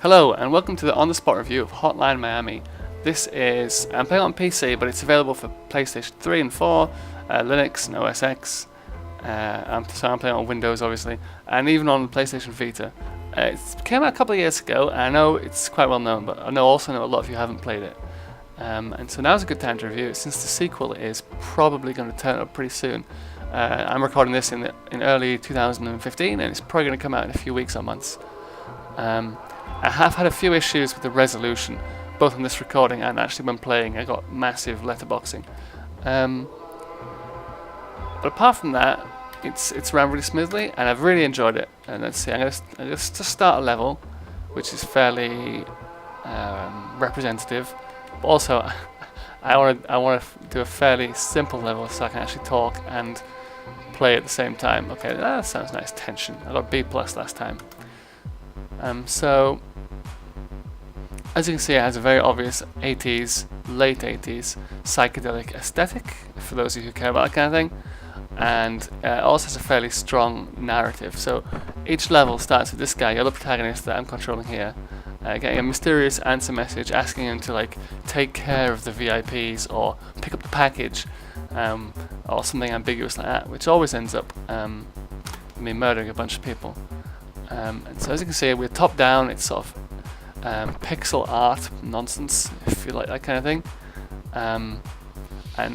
Hello and welcome to the on-the-spot review of Hotline Miami. I'm playing on PC, but it's available for PlayStation 3 and 4, Linux and OS X. I'm playing on Windows obviously, and even on PlayStation Vita. It came out a couple of years ago, and I know it's quite well known, but I also know a lot of you haven't played it. And so now's a good time to review it, since the sequel is probably going to turn up pretty soon. I'm recording this in early 2015, and it's probably going to come out in a few weeks or months. I have had a few issues with the resolution, both on this recording and actually when playing. I got massive letterboxing. But apart from that, it's ran really smoothly, and I've really enjoyed it. And let's see, I'm going to just start a level, which is fairly representative. But also, I want to do a fairly simple level so I can actually talk and play at the same time. Okay, that sounds nice. Tension. I got B+ last time. So, as you can see, it has a very obvious 80s, late 80s psychedelic aesthetic, for those of you who care about that kind of thing, and it also has a fairly strong narrative. So each level starts with this guy, you're the protagonist that I'm controlling here, getting a mysterious answer message asking him to take care of the VIPs or pick up the package, or something ambiguous like that, which always ends up me murdering a bunch of people. And so as you can see, we're top down. It's sort of pixel art nonsense, if you like that kind of thing. And I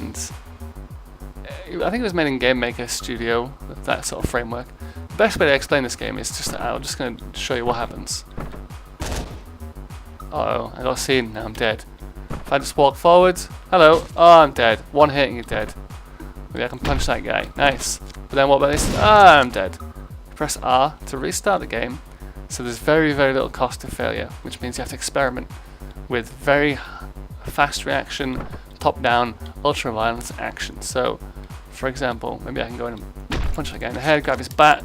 think it was made in Game Maker Studio, that sort of framework. The best way to explain this game is I'm just going to show you what happens. Uh-oh, I got a scene, now I'm dead. If I just walk forward, hello, oh, I'm dead. One hit and you're dead. Maybe I can punch that guy, nice. But then what about this? Ah, I'm dead. Press R to restart the game. So there's very, very little cost to failure, which means you have to experiment with very fast reaction, top-down, ultra-violence action. So, for example, maybe I can go in and punch that guy in the head, grab his bat,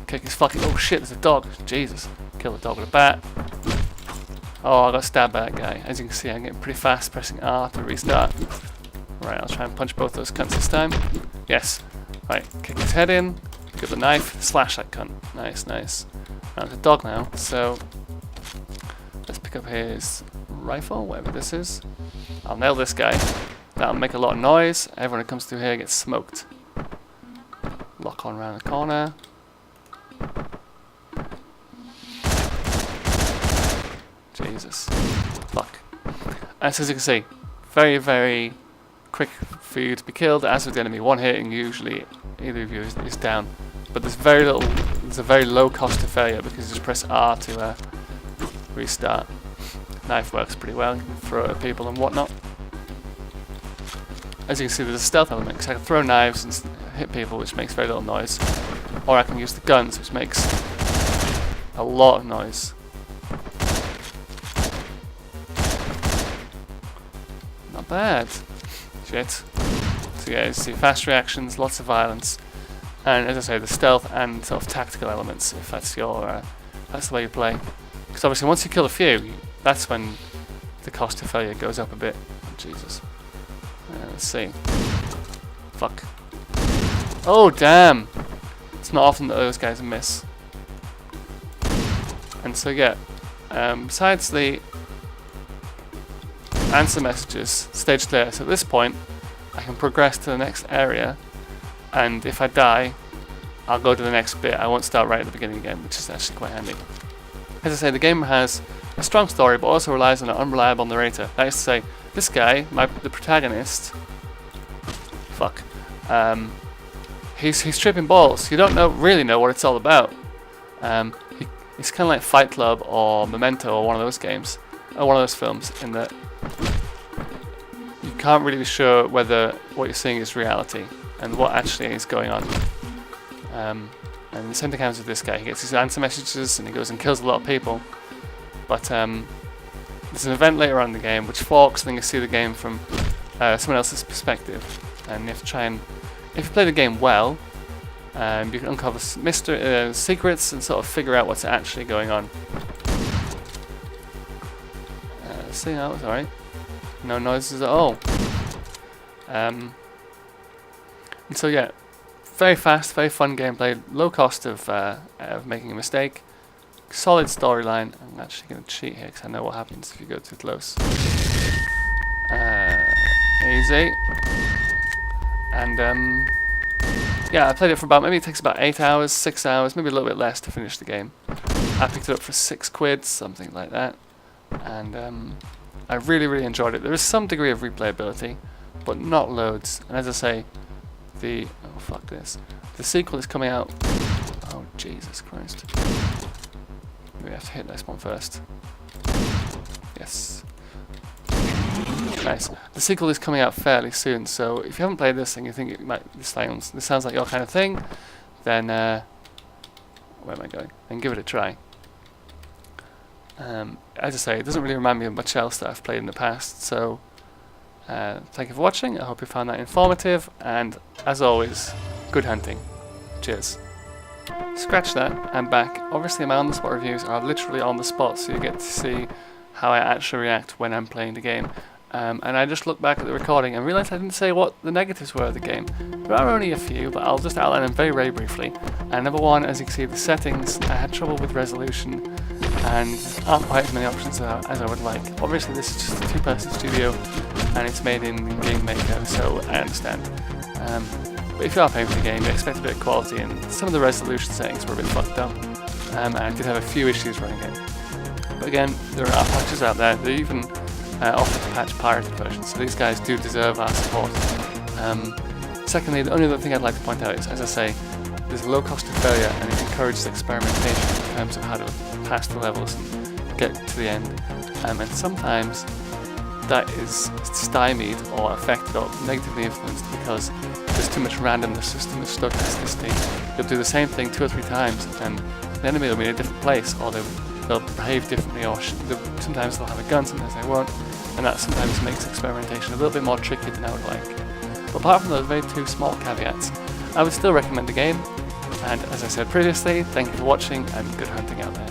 kick his fucking... Oh shit, there's a dog. Jesus. Kill the dog with a bat. Oh, I got stabbed by that guy. As you can see, I'm getting pretty fast, pressing R to restart. Right, I'll try and punch both those cunts this time. Yes. Right, kick his head in. Get the knife, slash that cunt. Nice, nice. Now it's a dog now, so let's pick up his rifle, whatever this is. I'll nail this guy. That'll make a lot of noise. Everyone who comes through here gets smoked. Lock on around the corner. Jesus. Fuck. And so as you can see, very, very quick for you to be killed, as with the enemy. One hit and usually either of you is down. But there's a very low cost to failure because you just press R to restart. Knife works pretty well, you can throw it at people and whatnot. As you can see, there's a stealth element because I can throw knives and hit people, which makes very little noise. Or I can use the guns, which makes a lot of noise. Not bad. Shit. So yeah, you see fast reactions, lots of violence. And as I say, the stealth and sort of tactical elements, if that's that's the way you play. Because obviously once you kill a few, that's when the cost to failure goes up a bit. Oh, Jesus. Let's see. Fuck. Oh, damn! It's not often that those guys miss. And so yeah, besides the answer messages, stage clear. So at this point, I can progress to the next area. And if I die, I'll go to the next bit. I won't start right at the beginning again, which is actually quite handy. As I say, the game has a strong story, but also relies on an unreliable narrator. That is to say, this guy, the protagonist, fuck, he's tripping balls. You don't really know what it's all about. It's kind of like Fight Club or Memento or one of those games, or one of those films, in that you can't really be sure whether what you're seeing is reality and what actually is going on. And the same thing happens with this guy. He gets his answer messages and he goes and kills a lot of people. But there's an event later on in the game which forks, and then you see the game from someone else's perspective. And you have to try and, if you play the game well, you can uncover secrets and sort of figure out what's actually going on. Let's see, that was alright. No noises at all. And so yeah, very fast, very fun gameplay, low cost of making a mistake, solid storyline. I'm actually going to cheat here because I know what happens if you go too close. Easy. And yeah, I played it for about, maybe it takes about 8 hours, 6 hours, maybe a little bit less to finish the game. I picked it up for £6, something like that. And I really, really enjoyed it. There is some degree of replayability, but not loads. And as I say, oh fuck this. The sequel is coming out. Oh Jesus Christ. Maybe I have to hit this one first. Yes. Nice. The sequel is coming out fairly soon, so if you haven't played this and you think this sounds like your kind of thing, then where am I going? Then give it a try. As I say, it doesn't really remind me of much else that I've played in the past, so thank you for watching. I hope you found that informative, and as always, good hunting. Cheers. Scratch that, I'm back. Obviously my on-the-spot reviews are literally on the spot, so you get to see how I actually react when I'm playing the game. And I just looked back at the recording and realised I didn't say what the negatives were of the game. There are only a few, but I'll just outline them very, very briefly. Number one, as you can see, the settings. I had trouble with resolution, and aren't quite as many options as I would like. Obviously this is just a two-person studio, and it's made in Game Maker, so I understand. But if you are paying for the game, you expect a bit of quality, and some of the resolution settings were a bit fucked up. And I did have a few issues running it. But again, there are patches out there. They even offer to patch pirated versions, so these guys do deserve our support. Secondly, the only other thing I'd like to point out is, as I say, there's a low cost of failure, and it encourages experimentation in terms of how to pass the levels and get to the end. And sometimes that is stymied or affected or negatively influenced because there's too much randomness, system is stuck as this thing. You'll do the same thing 2 or 3 times, and the enemy will be in a different place, or they'll behave differently, or sometimes they'll have a gun, sometimes they won't, and that sometimes makes experimentation a little bit more tricky than I would like. But apart from those very 2 small caveats, I would still recommend the game, and as I said previously, thank you for watching and good hunting out there.